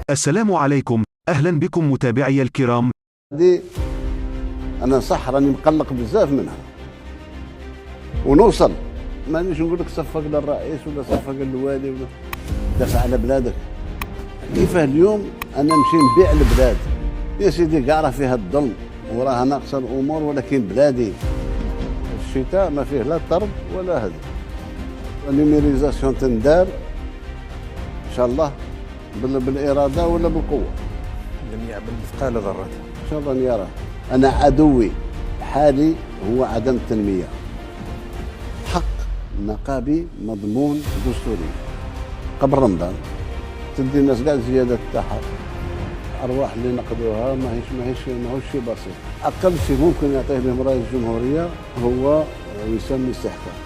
السلام عليكم، أهلا بكم متابعي الكرام. دي انا صح راني مقلق بزاف منها ونوصل، مانيش نقول لك صفق للرئيس ولا صفق للوالي ولا دافع على بلادك. كيفاه اليوم انا نمشي نبيع البلاد يا سيدي؟ كاع راه فيها الظلم وراها ناقصه الامور، ولكن بلادي الشتاء ما فيه لا طرد ولا هذا. النيميريزاسيون تندار ان شاء الله بالاراده ولا بالقوه. لم يعمل مثقال ذره. ان شاء الله نراه. انا عدوي الحالي هو عدم التنميه. حق نقابي مضمون دستوري قبل رمضان تدي الناس كاع زياده تاعها، ارواح اللي نقدوها ماهوش شيء بسيط. اقل شيء ممكن يعطيه لهم رئيس الجمهوريه هو وسام الاستحقاق.